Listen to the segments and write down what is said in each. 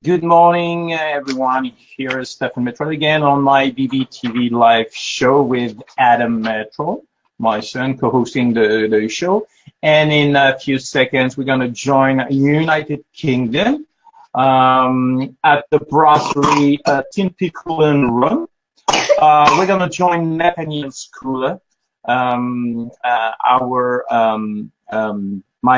Good morning, everyone. Here is Stefan Metro again on my BBTV live show with Adam Metro, my son, co-hosting the show. And in a few seconds, we're going to join United Kingdom at the brasserie Tin Pickle and Rum. We're going to join Nathaniel C, my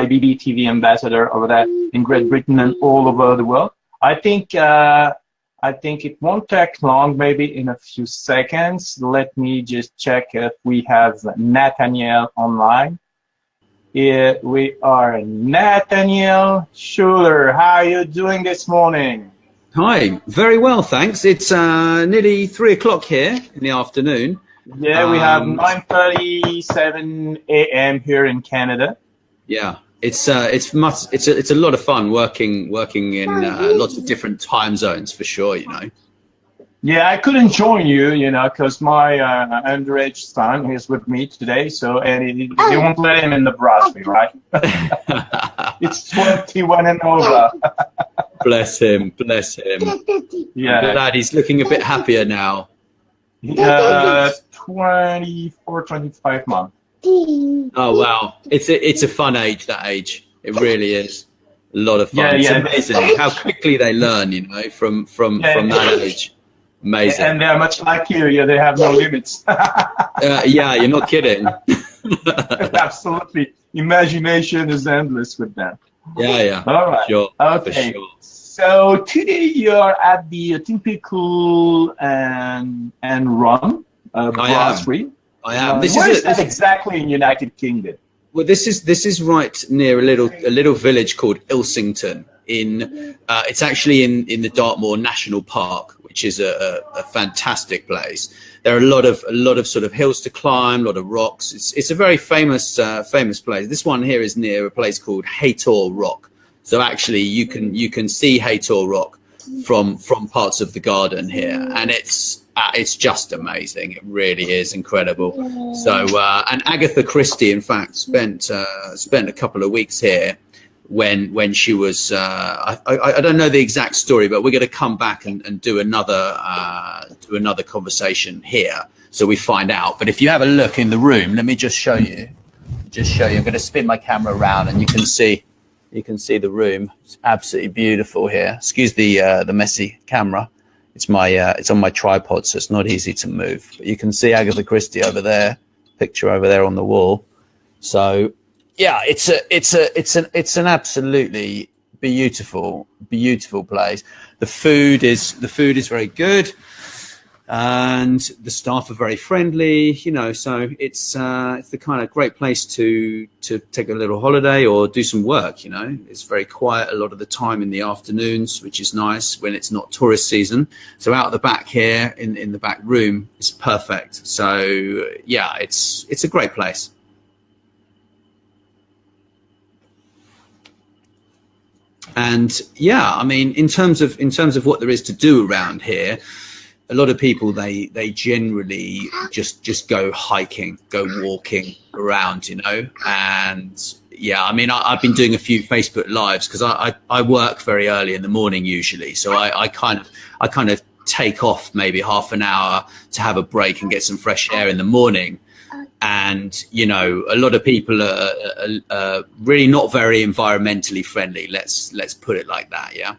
BBTV ambassador over there in Great Britain and all over the world. I think it won't take long, maybe in a few seconds. Let me just check if we have Nathaniel online. Here we are, Nathaniel Schuler. How are you doing this morning? Hi, very well, thanks. It's nearly 3 o'clock here in the afternoon. Yeah, we have 9:37 a.m. here in Canada. Yeah. It's a lot of fun working in lots of different time zones for sure, you know. Yeah, I couldn't join you, because my underage son is with me today, and they won't let him in the brasserie, right? It's 21 and over. Bless him. Yeah. I'm glad he's looking a bit happier now. 24, 25 months. Oh wow, it's a fun age, that age. It really is a lot of fun. It's amazing how quickly they learn, from that age. Amazing. And they're much like you. Yeah, they have no limits. Yeah, you're not kidding. Absolutely, imagination is endless with them. Yeah. All right. Sure. Okay. Sure. So today you're at the Tin Pickle and Rum brasserie. I am. Where is that exactly in United Kingdom? Well, this is right near a little village called Ilsington. It's actually in the Dartmoor National Park, which is a fantastic place. There are a lot of sort of hills to climb, a lot of rocks. It's a very famous place. This one here is near a place called Haytor Rock. So actually, you can see Haytor Rock from parts of the garden here, and it's just amazing. It really is incredible. So and Agatha Christie, in fact, spent a couple of weeks here when she was I don't know the exact story, but we're going to come back and do another conversation here so we find out. But if you have a look in the room, let me just show you. I'm going to spin my camera around and you can see the room. It's absolutely beautiful here. Excuse the messy camera. It's on my tripod, so it's not easy to move. But you can see Agatha Christie over there, picture over there on the wall. So yeah, it's an absolutely beautiful place. The food is very good, and the staff are very friendly. So it's the kind of great place to take a little holiday or do some work. It's very quiet a lot of the time in the afternoons, which is nice when it's not tourist season. So out the back here in the back room is perfect. So yeah, it's a great place. And yeah, I mean, in terms of what there is to do around here, a lot of people they generally just go hiking, go walking around, and yeah, I mean, I've been doing a few Facebook lives because I work very early in the morning usually, so I kind of take off maybe half an hour to have a break and get some fresh air in the morning. And a lot of people are really not very environmentally friendly. Let's put it like that, yeah.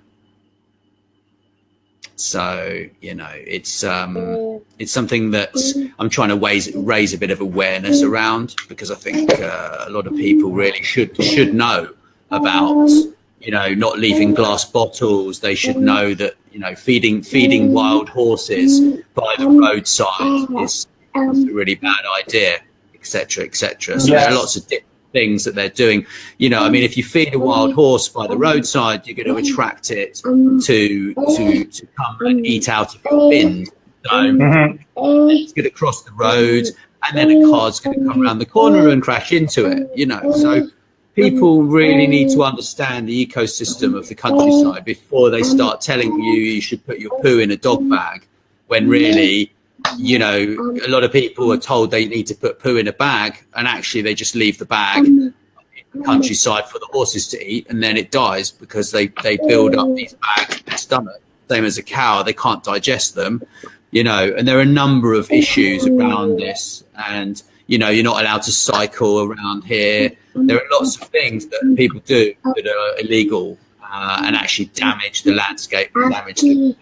So it's something that I'm trying to raise a bit of awareness around, because I think a lot of people really should know about not leaving glass bottles. They should know that feeding wild horses by the roadside is a really bad idea, etc. So there are lots of different things that they're doing. I mean, if you feed a wild horse by the roadside, you're going to attract it to come and eat out of your bin. So it's going to cross the road, and then a car's going to come around the corner and crash into it. So people really need to understand the ecosystem of the countryside before they start telling you should put your poo in a dog bag, when really a lot of people are told they need to put poo in a bag, and actually they just leave the bag in the countryside for the horses to eat, and then it dies because they build up these bags stomach, same as a cow. They can't digest them, you know, and there are a number of issues around this. And, you know, you're not allowed to cycle around here. There are lots of things that people do that are illegal and actually damage the landscape, damage the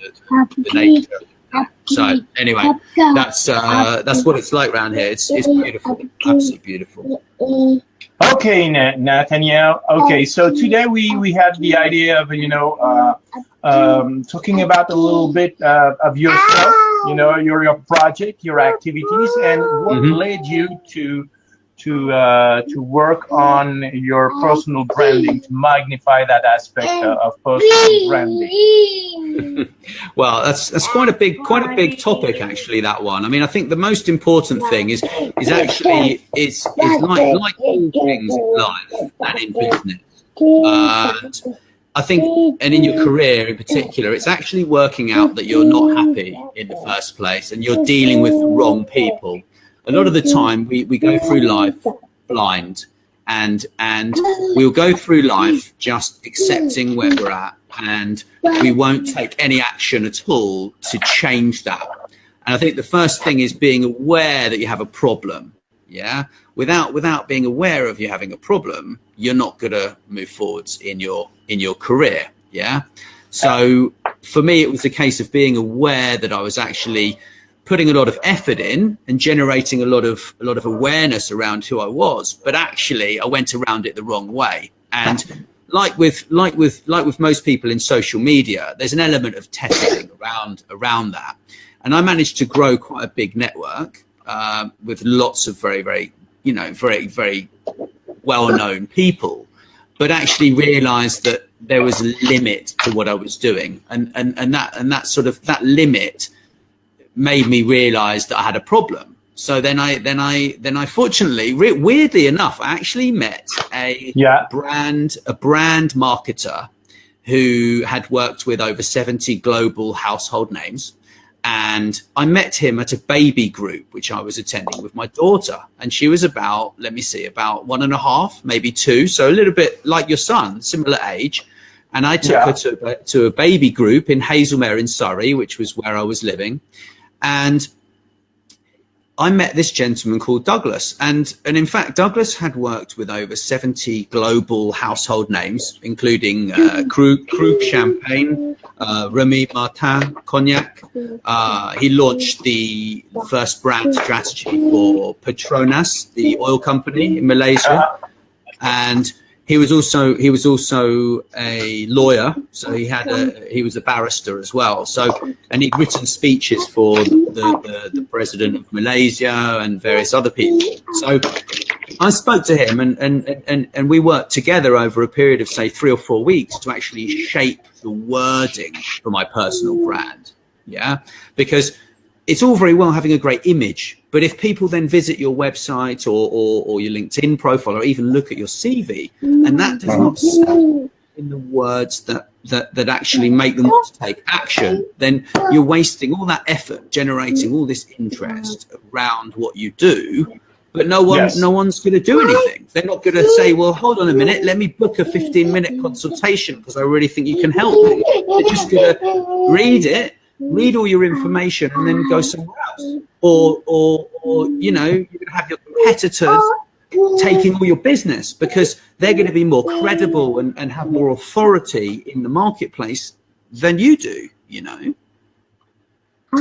nature. So anyway, that's what it's like around here. It's beautiful, absolutely beautiful. Okay, Nathaniel. Okay, so today we had the idea of, you know, talking about a little bit of yourself, you know, your project, your activities, and what led you to work on your personal branding, to magnify that aspect of personal branding. Well, that's quite a big topic, actually, that one. I mean, I think the most important thing is actually is like all things in life and in business. And I think, and in your career in particular, it's actually working out that you're not happy in the first place and you're dealing with the wrong people. A lot of the time we go through life blind and we'll go through life just accepting where we're at, and we won't take any action at all to change that. And I think the first thing is being aware that you have a problem. Yeah. Without being aware of you having a problem, you're not going to move forwards in your career. Yeah. So for me, it was a case of being aware that I was actually putting a lot of effort in and generating a lot of awareness around who I was, but actually I went around it the wrong way. And like with most people in social media, there's an element of testing around that. And I managed to grow quite a big network with lots of very, very, you know, very, very well-known people, but actually realized that there was a limit to what I was doing. And that limit made me realize that I had a problem. So then I fortunately, weirdly enough, I actually met a brand marketer who had worked with over 70 global household names. And I met him at a baby group, which I was attending with my daughter. And she was about 1.5, maybe 2. So a little bit like your son, similar age. And I took her to a baby group in Hazelmere in Surrey, which was where I was living. And I met this gentleman called Douglas. And in fact, Douglas had worked with over 70 global household names, including Krug Champagne, Remy Martin Cognac. He launched the first brand strategy for Petronas, the oil company in Malaysia. And he was also a lawyer, so he was a barrister as well. So, and he'd written speeches for the president of Malaysia and various other people. So I spoke to him and we worked together over a period of say 3 or 4 weeks to actually shape the wording for my personal brand. Yeah, because it's all very well having a great image, but if people then visit your website or your LinkedIn profile or even look at your CV and that does not stand in the words that actually make them want to take action, then you're wasting all that effort generating all this interest around what you do, but no one's going to do anything. They're not going to say, well, hold on a minute, let me book a 15-minute consultation because I really think you can help me. They're just going to read all your information and then go somewhere else. Or you know, you're going to have your competitors taking all your business because they're going to be more credible and have more authority in the marketplace than you do, you know.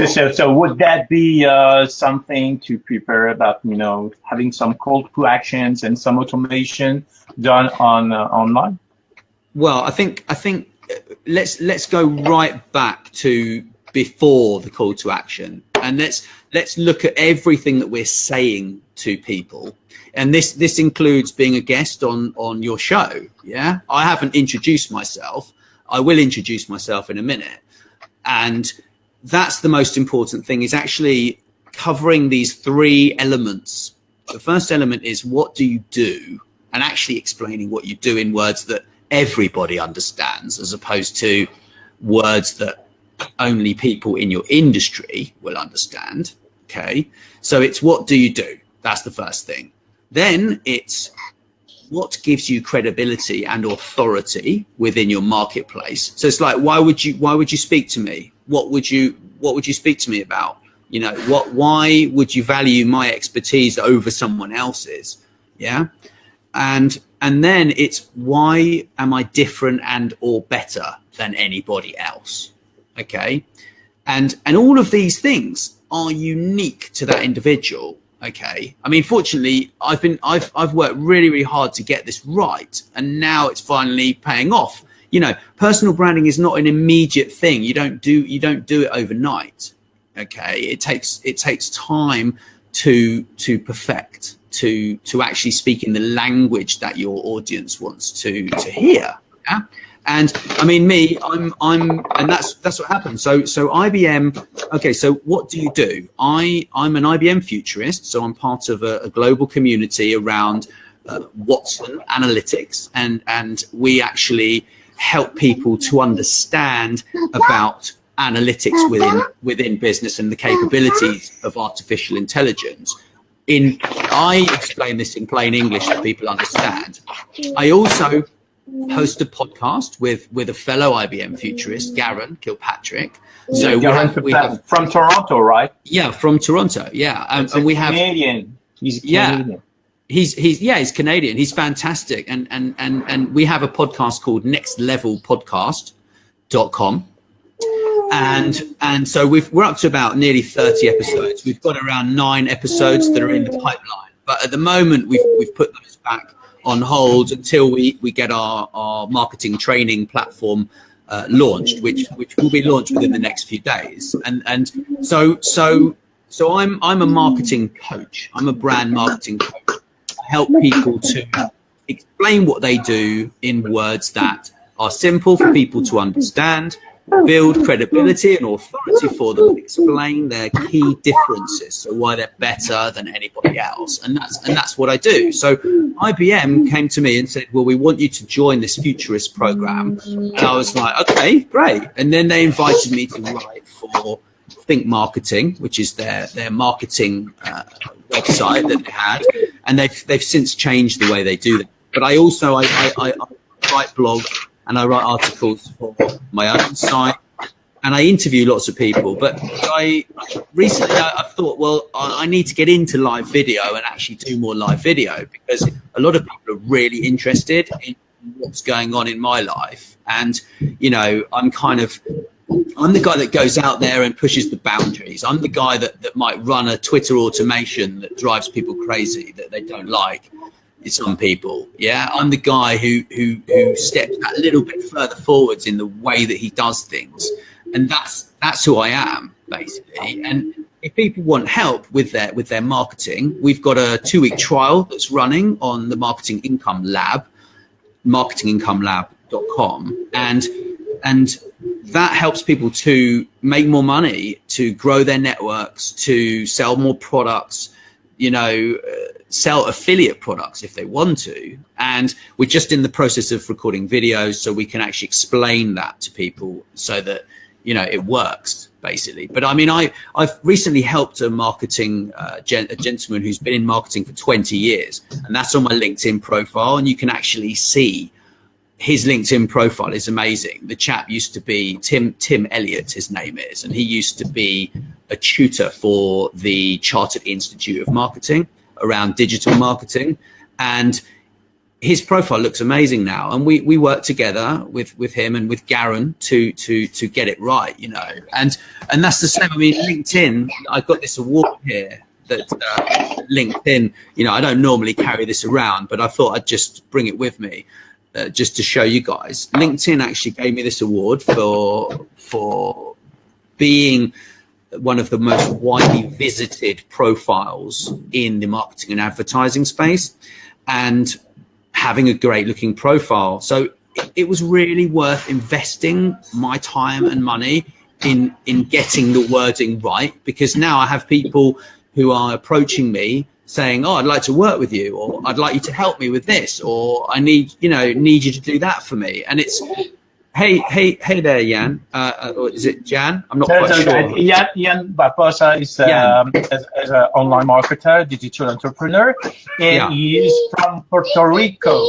So would that be something to prepare about, you know, having some call to actions and some automation done on online? Well, I think let's go right back to before the call to action, and let's look at everything that we're saying to people, and this includes being a guest on your show. Yeah, I haven't introduced myself. I will introduce myself in a minute, and that's the most important thing, is actually covering these 3 elements. The first element is what do you do, and actually explaining what you do in words that everybody understands, as opposed to words that only people in your industry will understand. Okay, so it's what do you do? That's the first thing. Then it's what gives you credibility and authority within your marketplace. So it's like, why would you speak to me? What would you speak to me about? You know, why would you value my expertise over someone else's? Yeah. And then it's, why am I different and or better than anybody else? Okay. And all of these things are unique to that individual. Okay. I mean, fortunately, I've worked really, really hard to get this right. And now it's finally paying off. You know, personal branding is not an immediate thing. You don't do it overnight. Okay. It takes time to perfect, to actually speak in the language that your audience wants to hear. Yeah. And I mean, and that's what happened. So IBM. Okay. So what do you do? I'm an IBM futurist. So I'm part of a global community around Watson analytics, and we actually help people to understand about analytics within business and the capabilities of artificial intelligence. I explain this in plain English that people understand. I also host a podcast with a fellow IBM futurist, Garen Kilpatrick. So we have from Toronto, right? Yeah, from Toronto. Yeah, and we have Canadian. He's Canadian. Yeah, he's Canadian. He's fantastic, and we have a podcast called nextlevelpodcast.com. And so we're up to about nearly 30 episodes. We've got around 9 episodes that are in the pipeline, but at the moment we've put those back on hold until we get our marketing training platform launched, which will be launched within the next few days. And so I'm a marketing coach. I'm a brand marketing coach. I help people to explain what they do in words that are simple for people to understand, build credibility and authority for them, and explain their key differences, so why they're better than anybody else. And that's what I do. So IBM came to me and said, well, we want you to join this futurist program. And I was like, okay, great. And then they invited me to write for Think Marketing, which is their marketing website that they had, and they've since changed the way they do that. But I also I write blogs and I write articles for my own site, and I interview lots of people. But recently I thought, well, I need to get into live video and actually do more live video, because a lot of people are really interested in what's going on in my life. And, you know, I'm the guy that goes out there and pushes the boundaries. I'm the guy that might run a Twitter automation that drives people crazy, that they don't like. Some people, yeah. I'm the guy who steps that little bit further forwards in the way that he does things, and that's who I am, basically. And if people want help with their marketing, we've got a 2-week trial that's running on the Marketing Income Lab, marketingincome.com, and that helps people to make more money, to grow their networks, to sell more products, you know, sell affiliate products if they want to. And we're just in the process of recording videos so we can actually explain that to people so that, you know, it works, basically. But I mean, I've recently helped a gentleman who's been in marketing for 20 years, and that's on my LinkedIn profile. And you can actually see his LinkedIn profile is amazing. The chap used to be Tim Elliott, his name is, and he used to be a tutor for the Chartered Institute of Marketing around digital marketing, and his profile looks amazing now. And we work together with him and with Garen to get it right, you know. And that's the same. I mean, LinkedIn, I got this award here that LinkedIn, you know, I don't normally carry this around, but I thought I'd just bring it with me. Just to show you guys, LinkedIn actually gave me this award for being one of the most widely visited profiles in the marketing and advertising space, and having a great looking profile. So it was really worth investing my time and money in getting the wording right, because now I have people who are approaching me saying, oh, I'd like to work with you, or I'd like you to help me with this, or I need you to do that for me. And Hey there, Jan. Or is it Jan? I'm not quite sure. Jan Barbosa is as an online marketer, digital entrepreneur, and he is from Puerto Rico.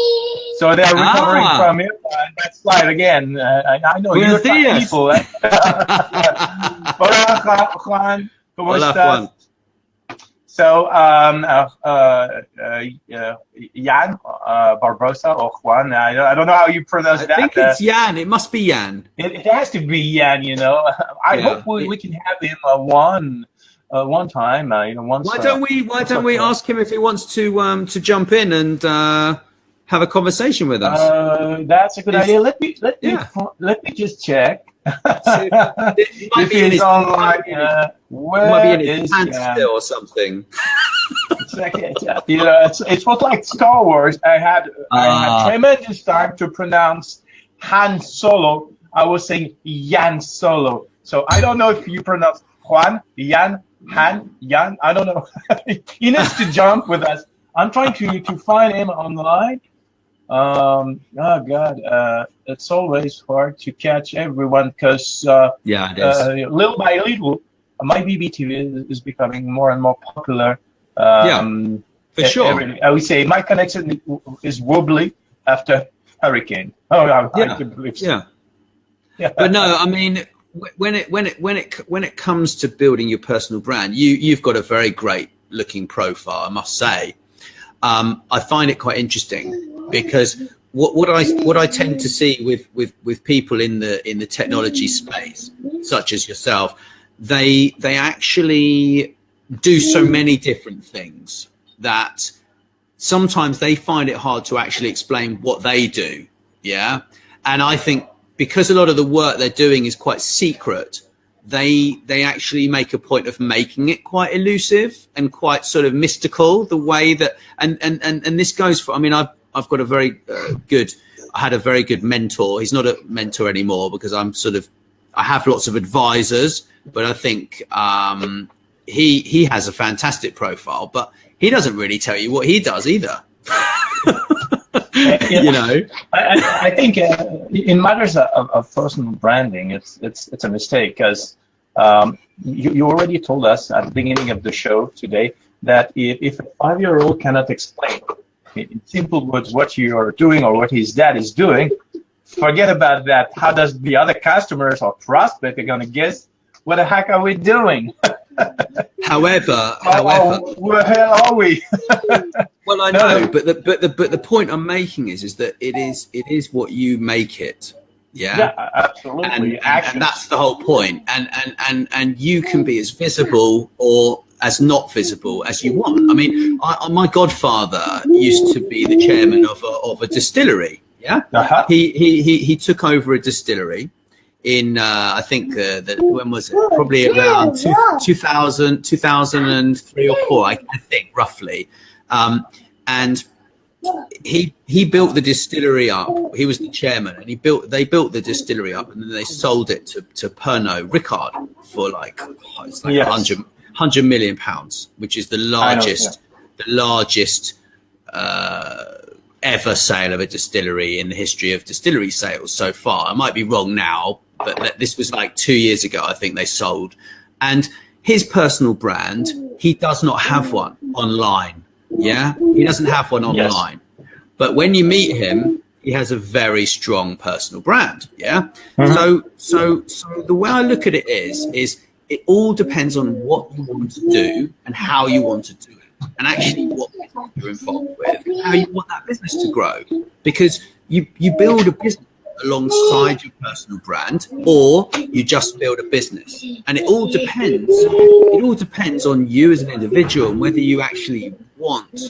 So they're recovering from it. That's right again. I know you're people. Hola, Juan. ¿Cómo estás? Juan. So, Jan Barbosa or Juan, I don't know how you pronounce that. I think it's Jan. It must be Jan. It has to be Jan, you know. I hope we can have him one time. Once. Why don't we ask him if he wants to jump in and have a conversation with us? That's a good idea. Let me just check. It might be in his online. Might be in his pants still or something. It was like Star Wars. I had tremendous time to pronounce Han Solo. I was saying Jan Solo. So I don't know if you pronounce Juan, Jan, Han, Jan. I don't know. He needs to jump with us. I'm trying to find him online. Oh God, it's always hard to catch everyone because it is. Little by little, my BBTV is becoming more and more popular. For sure. I would say my connection is wobbly after hurricane. I can believe so. Yeah. But no, I mean, when it comes to building your personal brand, you've got a very great looking profile, I must say. I find it quite interesting because what I tend to see with people in the technology space, such as yourself, they actually do so many different things that sometimes they find it hard to actually explain what they do. Yeah. And I think because a lot of the work they're doing is quite secret, they actually make a point of making it quite elusive and quite sort of mystical, the way that, and this goes for, I mean, I've got a very I had a very good mentor. He's not a mentor anymore because I have lots of advisors, but I think he has a fantastic profile, but he doesn't really tell you what he does either. You know, I think in matters of personal branding, it's a mistake because you already told us at the beginning of the show today that if a 5-year-old cannot explain in simple words what you are doing or what his dad is doing, forget about that. How does the other customers or prospect are going to guess what the heck are we doing? However, where the hell are we? Well, I know, but the point I'm making is that it is what you make it. Yeah, absolutely. And that's the whole point. And you can be as visible or as not visible as you want. I mean, my godfather used to be the chairman of a distillery. Yeah, he took over a distillery in I think when was it? Probably around 2003 or 4, I think roughly. And he built the distillery up. He was the chairman, and they built the distillery up, and then they sold it to Pernod Ricard for like 100 million pounds, which is the largest ever sale of a distillery in the history of distillery sales so far. I might be wrong now, but this was like 2 years ago, I think they sold. And his personal brand, he does not have one online. Yeah, he doesn't have one online. Yes. But when you meet him, he has a very strong personal brand. Yeah. Mm-hmm. So the way I look at it is it all depends on what you want to do and how you want to do it, and actually what you're involved with, and how you want that business to grow. Because you build a business alongside your personal brand, or you just build a business, and it all depends on you as an individual and whether you actually want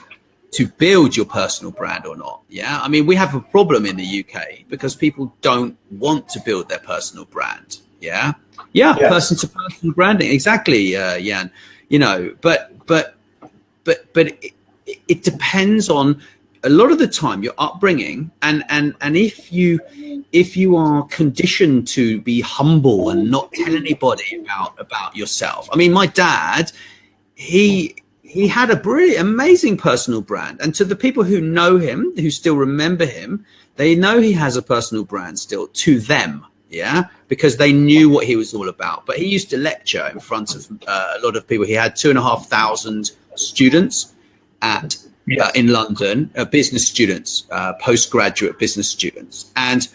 to build your personal brand or not. Yeah, I mean, we have a problem in the UK because people don't want to build their personal brand. Yeah, yes. Person to person branding, exactly, Jan. You know, but it depends on a lot of the time your upbringing, and if you are conditioned to be humble and not tell anybody about yourself. I mean, my dad, he had a brilliant, amazing personal brand, and to the people who know him, who still remember him, They know he has a personal brand still to them, yeah, because they knew what he was all about. But he used to lecture in front of a lot of people. He had 2,500 students at in London, business students, postgraduate business students, and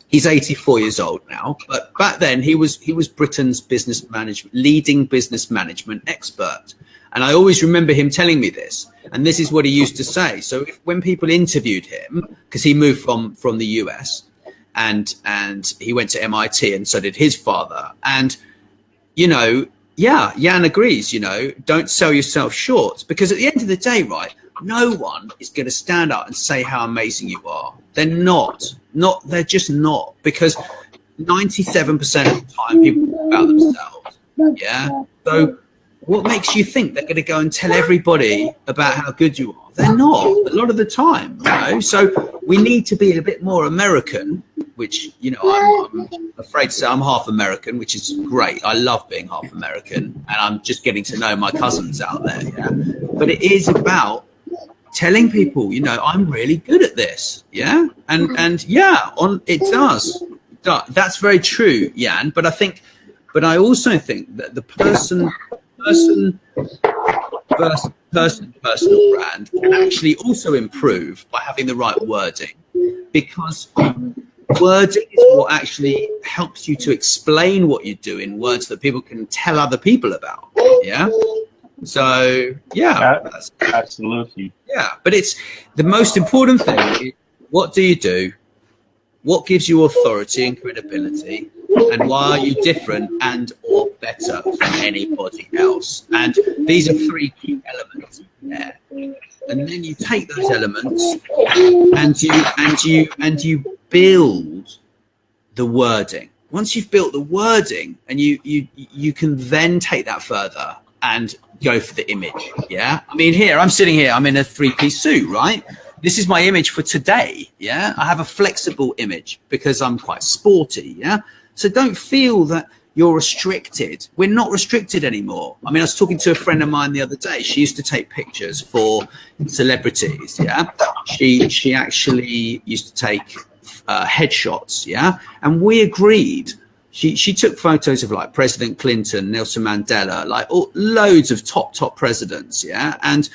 he's 84 years old now. But back then, he was Britain's leading business management expert. And I always remember him telling me this. And this is what he used to say. So when people interviewed him, because he moved from the US, and he went to MIT, and so did his father. And, you know, yeah, Jan agrees, you know, don't sell yourself short, because at the end of the day, right, no one is going to stand up and say how amazing you are. They're just not, because 97% of the time people talk about themselves. Yeah. So what makes you think they're going to go and tell everybody about how good you are? They're not, a lot of the time, you know. So we need to be a bit more American, which, you know, I'm afraid to say I'm half American, which is great. I love being half American, and I'm just getting to know my cousins out there. Yeah. But it is about telling people, you know, I'm really good at this. Yeah. And yeah, it does. That's very true, Jan. But I also think that the personal brand can actually also improve by having the right wording, because wording is what actually helps you to explain what you do in words that people can tell other people about. Yeah. So yeah, absolutely. Yeah, but it's the most important thing is, what do you do? What gives you authority and credibility? And why are you different and or better than anybody else? And these are three key elements there. And then you take those elements and you build the wording. Once you've built the wording, and you can then take that further and go for the image. Yeah. I mean, I'm sitting here, I'm in a 3-piece suit, right? This is my image for today. Yeah. I have a flexible image because I'm quite sporty. Yeah. So don't feel that you're restricted. We're not restricted anymore. I mean, I was talking to a friend of mine the other day. She used to take pictures for celebrities. Yeah. She actually used to take headshots. Yeah. And we agreed. She took photos of like President Clinton, Nelson Mandela, like loads of top presidents, yeah, and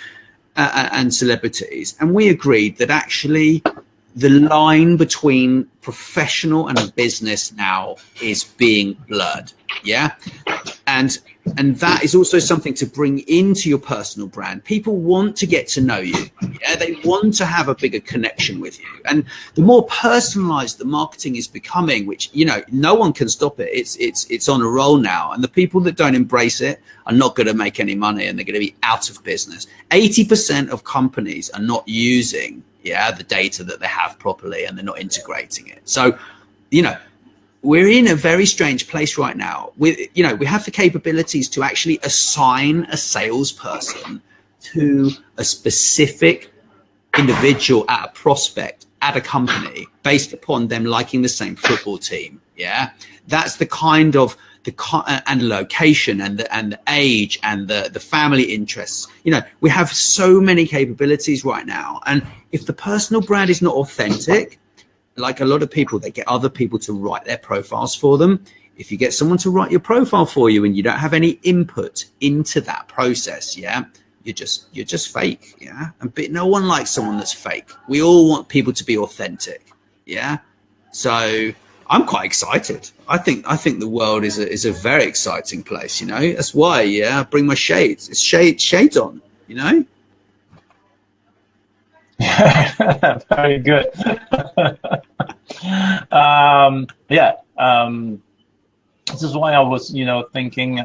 celebrities. And we agreed that actually the line between professional and business now is being blurred, yeah. And that is also something to bring into your personal brand. People want to get to know you. Yeah, they want to have a bigger connection with you. And the more personalized the marketing is becoming, which, you know, no one can stop it. It's on a roll now. And the people that don't embrace it are not going to make any money, and they're going to be out of business. 80% of companies are not using, the data that they have properly, and they're not integrating it. So, you know, we're in a very strange place right now. We have the capabilities to actually assign a salesperson to a specific individual at a prospect at a company based upon them liking the same football team. Yeah, that's the kind of and location and the age and the family interests. You know, we have so many capabilities right now, and if the personal brand is not authentic, like a lot of people, they get other people to write their profiles for them. If you get someone to write your profile for you and you don't have any input into that process, you're just fake, but no one likes someone that's fake. We all want people to be authentic, so I'm quite excited. I think the world is a very exciting place, that's why I bring my shades. It's shades on, Very good. This is why I was, thinking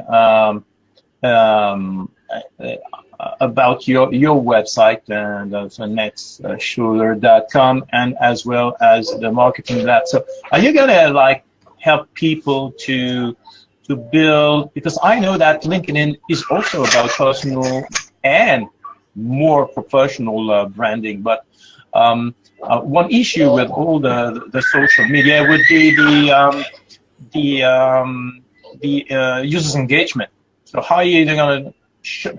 about your website, and so netschuler.com, and as well as the marketing lab. So are you gonna help people to build, because I know that LinkedIn is also about personal and more professional branding, but one issue with all the social media would be the users engagement. So how are you going to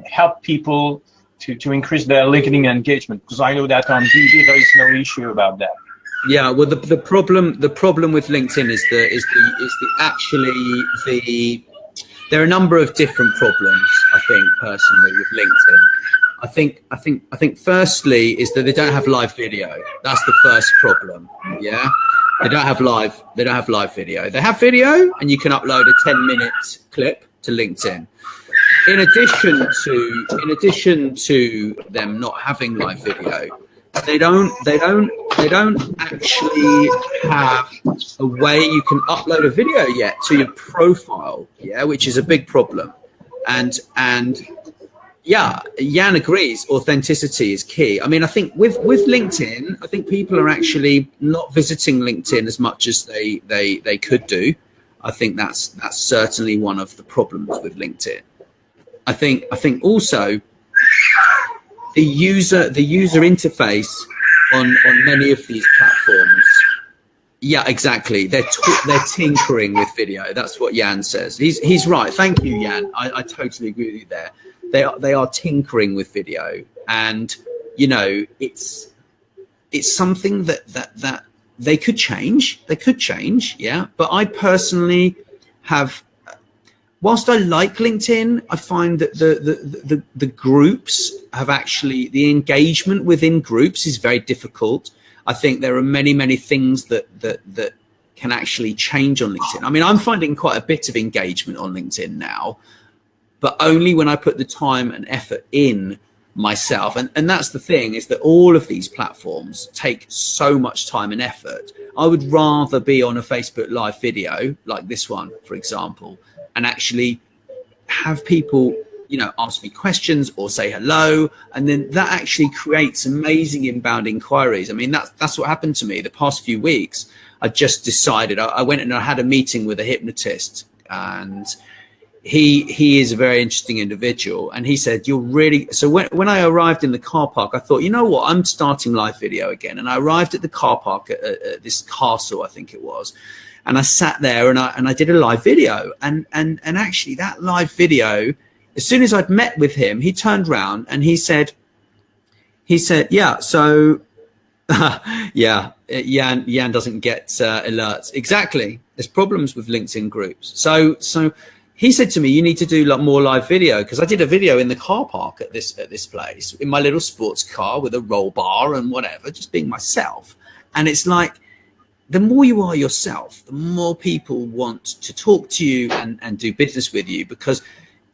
help people to increase their LinkedIn engagement? Because I know that on DB there is no issue about that. Yeah, well, the problem with LinkedIn is there are a number of different problems. I think personally with LinkedIn, I think firstly is that they don't have live video. That's the first problem. Yeah, they don't have live video. They have video, and you can upload a 10-minute clip to LinkedIn. In addition to them not having live video, they don't actually have a way you can upload a video yet to your profile, yeah, which is a big problem. And yeah, Jan agrees, authenticity is key. I mean, I think with LinkedIn, I think people are actually not visiting LinkedIn as much as they could do. I think that's certainly one of the problems with LinkedIn. I think also the user interface on many of these platforms. Yeah, exactly. They're tinkering with video. That's what Jan says. He's right. Thank you, Jan. I totally agree with you there. They are tinkering with video, and you know, it's something that they could change. They could change, yeah. But I personally have, whilst I like LinkedIn, I find that the groups have actually, the engagement within groups is very difficult. I think there are many things that can actually change on LinkedIn. I mean, I'm finding quite a bit of engagement on LinkedIn now, but only when I put the time and effort in myself. And that's the thing, is that all of these platforms take so much time and effort. I would rather be on a Facebook Live video like this one, for example, and actually have people, you know, ask me questions or say hello, and then that actually creates amazing inbound inquiries. I mean, that's what happened to me the past few weeks. I just decided, I went and I had a meeting with a hypnotist, and he is a very interesting individual, and he said, you're really, so when I arrived in the car park, I thought, you know what, I'm starting live video again. And I arrived at the car park at this castle, I think it was, and I sat there and I did a live video, and actually that live video, as soon as I'd met with him, he turned around and he said, yeah, so yeah, Jan doesn't get alerts. Exactly. There's problems with LinkedIn groups. So he said to me, you need to do more live video, because I did a video in the car park at this place in my little sports car with a roll bar and whatever, just being myself. And it's like, the more you are yourself, the more people want to talk to you and do business with you, because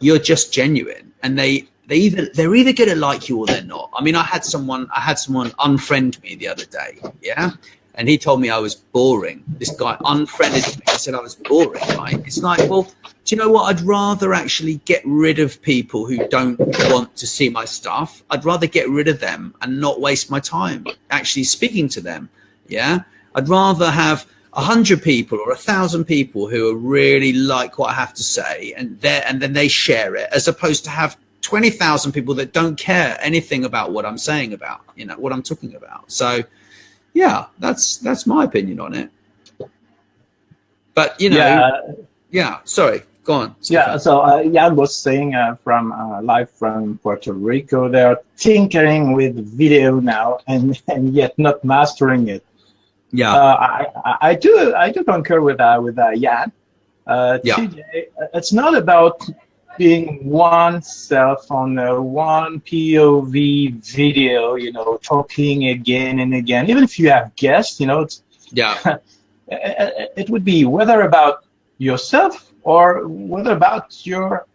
you're just genuine, and they're either going to like you or they're not. I mean, I had someone unfriend me the other day, yeah, and he told me I was boring. This guy unfriended me. He said I was boring, right? It's like, well, do you know what? I'd rather actually get rid of people who don't want to see my stuff. I'd rather get rid of them and not waste my time actually speaking to them, yeah. I'd rather have 100 people or 1,000 people who are really like what I have to say, and then they share it, as opposed to have 20,000 people that don't care anything about what I'm saying about, you know, what I'm talking about. So yeah, that's my opinion on it. But you know, yeah, sorry, go on, Stefan. Yeah, so Jan was saying from live from Puerto Rico, they're tinkering with video now and yet not mastering it. Yeah, I do concur with Jan. Today, it's not about being oneself on one POV video, you know, talking again and again. Even if you have guests, you know, it would be whether about yourself or whether about your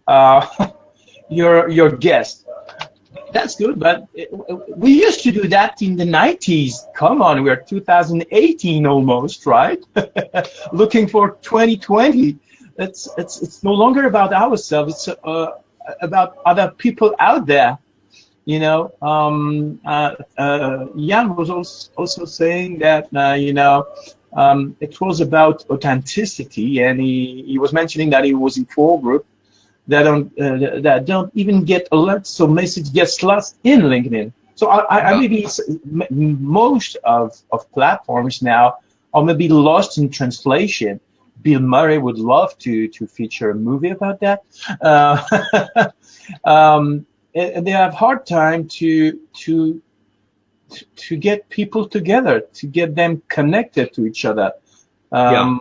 guest. That's good, but we used to do that in the 90s. Come on, we're 2018 almost, right? Looking for 2020. It's no longer about ourselves. It's about other people out there. You know, Jan was also saying that you know, it was about authenticity, and he was mentioning that he was in 4 group that don't even get alerts, so message gets lost in LinkedIn. So I maybe most of platforms now are maybe lost in translation. Bill Murray would love to feature a movie about that. And they have hard time to to get people together, to get them connected to each other. Yeah.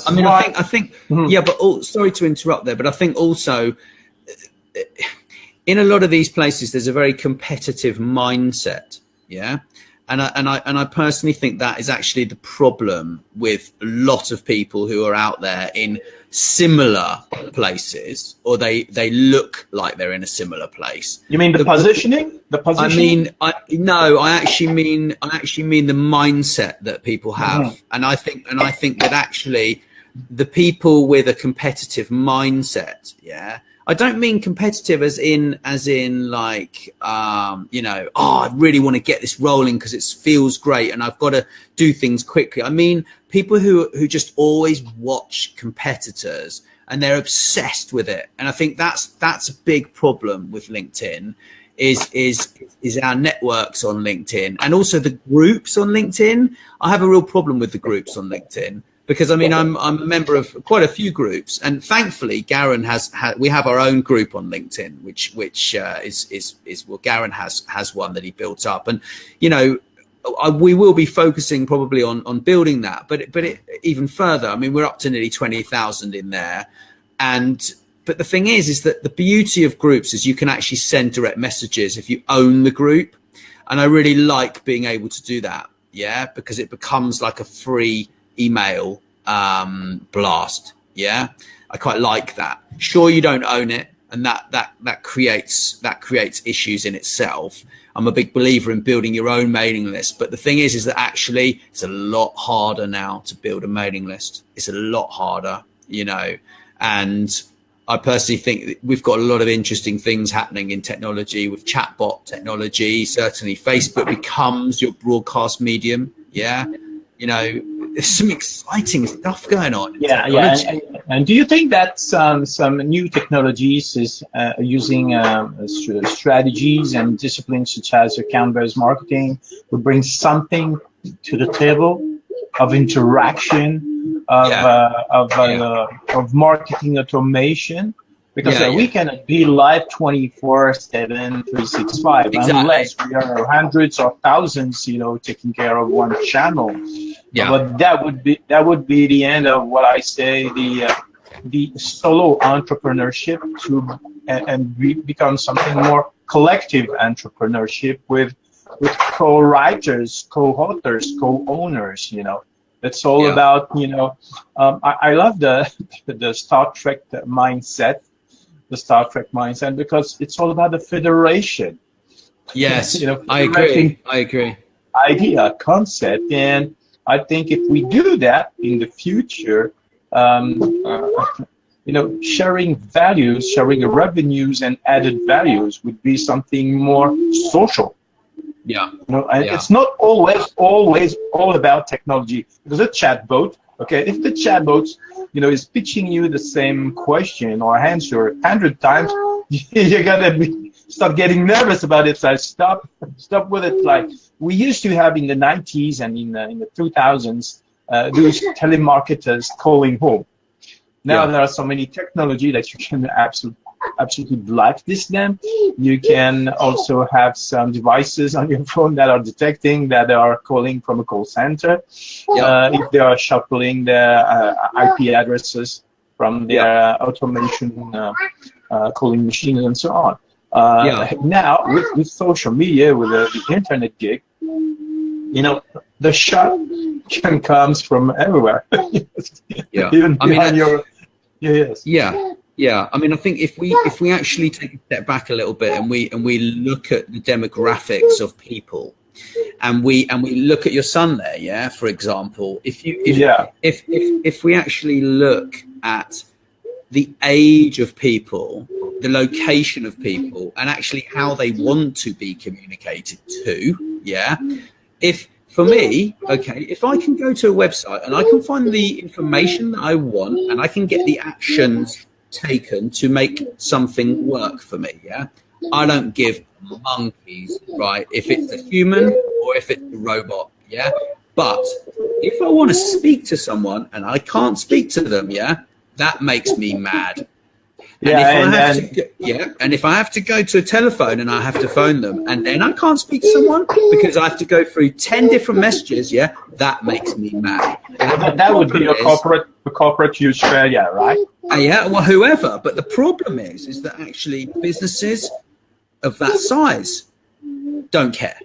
I mean, I think, yeah, but sorry to interrupt there, but I think also in a lot of these places, there's a very competitive mindset. Yeah. And I personally think that is actually the problem with a lot of people who are out there in similar places, or they look like they're in a similar place. You mean the positioning? The positioning? I actually mean the mindset that people have. And I think that actually the people with a competitive mindset, yeah, I don't mean competitive as in like, I really want to get this rolling because it feels great and I've got to do things quickly. I mean, people who just always watch competitors and they're obsessed with it. And I think that's a big problem with LinkedIn is our networks on LinkedIn and also the groups on LinkedIn. I have a real problem with the groups on LinkedIn. Because I mean, I'm a member of quite a few groups, and thankfully, Garen we have our own group on LinkedIn, which Garen has one that he built up, and we will be focusing probably on building that, but even further. I mean, we're up to nearly 20,000 in there, but the thing is that the beauty of groups is you can actually send direct messages if you own the group, and I really like being able to do that, yeah, because it becomes like a free email blast. Yeah, I quite like that. Sure, you don't own it, and that creates issues in itself. I'm a big believer in building your own mailing list, but the thing is that actually it's a lot harder now to build a mailing list. It's a lot harder, and I personally think that we've got a lot of interesting things happening in technology with chatbot technology. Certainly Facebook becomes your broadcast medium. Yeah, there's some exciting stuff going on. Yeah. And do you think that some new technologies is using strategies and disciplines such as account-based marketing would bring something to the table of interaction, of marketing automation? Because we cannot be live 24/7, 365, exactly, unless we are hundreds or thousands, taking care of one channel. Yeah. But that would be the end of what I say the solo entrepreneurship and become something more collective entrepreneurship with co-writers, co-authors, co-owners. It's all about I love the Star Trek mindset. The Star Trek mindset, because it's all about the federation. Yes, I agree. Idea, concept, and I think if we do that in the future, sharing values, sharing revenues and added values would be something more social. Yeah. It's not always all about technology. Because a chatbot, if the chatbot is pitching you the same question or answer 100 times, you're gonna start getting nervous about it. So stop with it. Like we used to have in the 90s and in the 2000s, those telemarketers calling home. Now there are so many technology that you can absolutely blacklist them. You can also have some devices on your phone that are detecting that they are calling from a call center. If they are shuffling their IP addresses from their automation calling machines and so on. Now with social media, with the internet gig, the shot can comes from everywhere. Even behind your I mean, I think if we actually take a step back a little bit and we look at the demographics of people, and we look at your son there, for example, if we actually look at the age of people, the location of people, and actually how they want to be communicated to, for me, if I can go to a website and I can find the information that I want and I can get the actions taken to make something work for me, I don't give monkeys, right, if it's a human or if it's a robot, but if I want to speak to someone and I can't speak to them, that makes me mad. And if I have to go to a telephone and I have to phone them, and then I can't speak to someone because I have to go through 10 different messages, that makes me mad. That would be a corporate Australia, right? Yeah, well, whoever. But the problem is that actually businesses of that size don't care.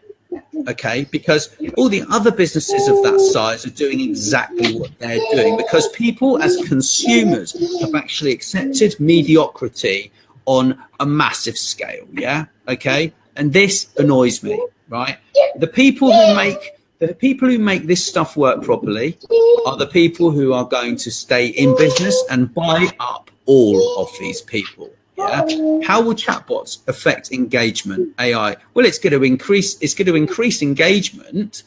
Okay, because all the other businesses of that size are doing exactly what they're doing, because people as consumers have actually accepted mediocrity on a massive scale. Yeah, okay, and this annoys me, right? The people who make this stuff work properly are the people who are going to stay in business and buy up all of these people. Yeah. How will chatbots affect engagement? AI. Well, it's going to increase engagement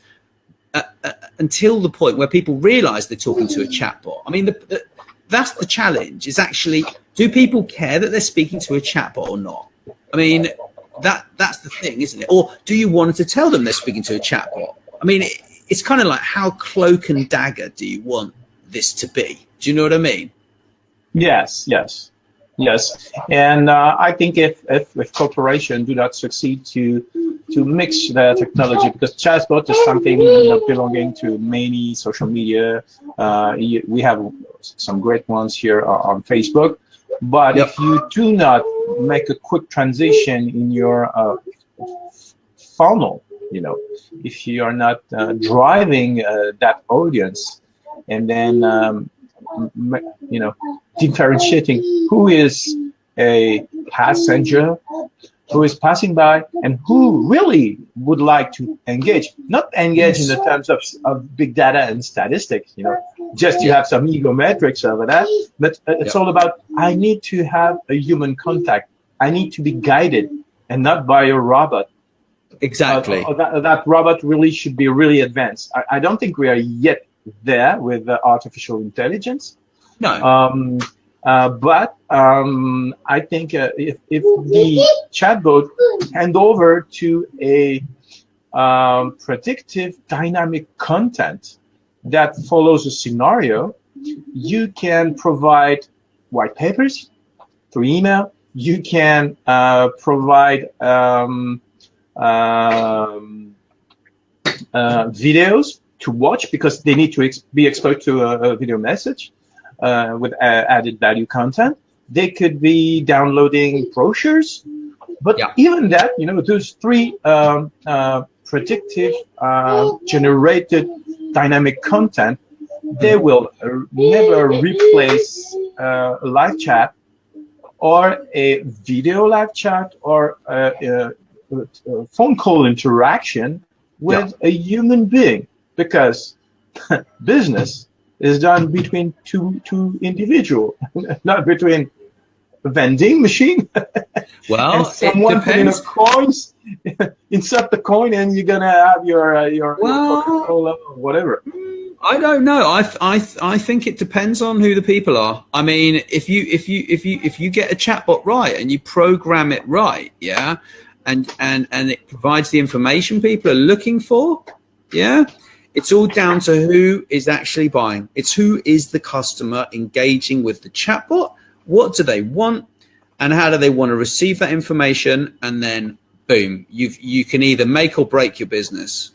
until the point where people realise they're talking to a chatbot. I mean, that's the challenge. Is actually, do people care that they're speaking to a chatbot or not? I mean, that's the thing, isn't it? Or do you want to tell them they're speaking to a chatbot? I mean, it's kind of like, how cloak and dagger do you want this to be? Do you know what I mean? Yes. And I think if corporations do not succeed to mix the technology, because chatbot is something belonging to many social media. We have some great ones here on Facebook, but if you do not make a quick transition in your funnel, if you are not driving that audience, and then differentiating who is a passenger, who is passing by, and who really would like to engage. Not engage in the terms of big data and statistics, just to have some ego metrics over that, but it's all about, I need to have a human contact. I need to be guided and not by a robot. Exactly. That robot really should be really advanced. I don't think we are yet there with artificial intelligence. No. But I think if the chatbot hand over to a predictive dynamic content that follows a scenario, you can provide white papers through email. You can provide videos to watch, because they need to be exposed to a video message with added value content. They could be downloading brochures, but even that, those three predictive generated dynamic content, they will never replace a live chat or a video live chat or a phone call interaction with a human being, because business is done between two individuals, not between a vending machine well, and someone putting a coins, insert the coin, and you're gonna have your Coca-Cola or whatever. I don't know. I think it depends on who the people are. I mean, if you get a chatbot right and you program it right, and it provides the information people are looking for, it's all down to who is actually buying. It's who is the customer engaging with the chatbot. What do they want, and how do they want to receive that information? And then, boom, you can either make or break your business.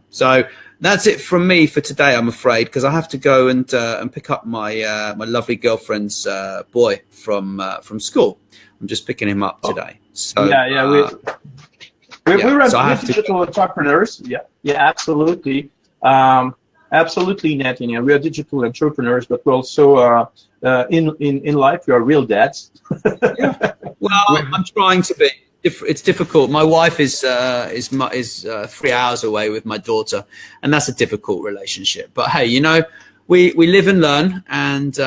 So that's it from me for today, I'm afraid, because I have to go and pick up my my lovely girlfriend's boy from school. I'm just picking him up today. So we're digital entrepreneurs. Absolutely. Absolutely, Nathaniel. We are digital entrepreneurs, but we're also in life we are real dads. Well, I'm trying to be. It's difficult. My wife is 3 hours away with my daughter, and that's a difficult relationship. But hey, we live and learn, and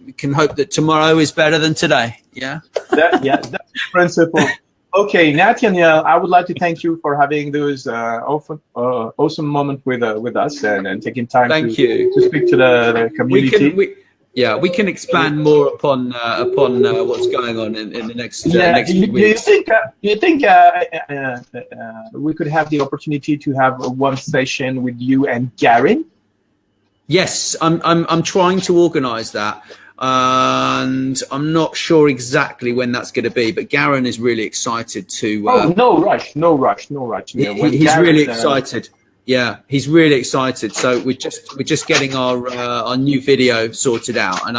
we can hope that tomorrow is better than today. That's the principle. Okay, Nathaniel, I would like to thank you for having those awesome moments with us and taking time to speak to the community. We can expand more upon what's going on in the next few weeks. Do you think we could have the opportunity to have one session with you and Garen? Yes, I'm trying to organise that. and I'm not sure exactly when that's going to be, but Garen is really excited to. Oh, no rush. Yeah, He's really excited. Yeah, he's really excited. So we're just getting our new video sorted out, and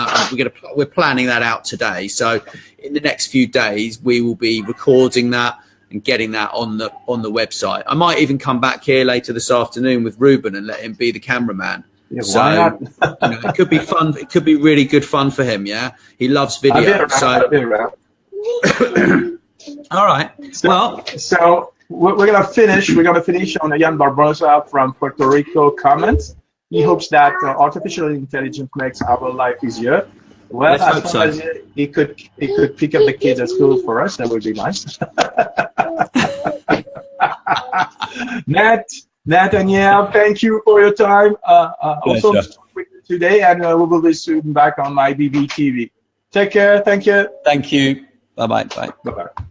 we're planning that out today. So in the next few days, we will be recording that and getting that on the website. I might even come back here later this afternoon with Ruben and let him be the cameraman. Yeah, so why not? it could be fun. It could be really good fun for him. Yeah, he loves video. I'll be around. All right. So we're gonna finish. We're gonna finish on Ian Barbosa from Puerto Rico comments. He hopes that artificial intelligence makes our life easier. Well, as long as he could pick up the kids at school for us, that would be nice. Nathaniel, thank you for your time. Also today, and we will be soon back on my BBTV. Take care. Thank you. Thank you. Bye bye. Bye bye.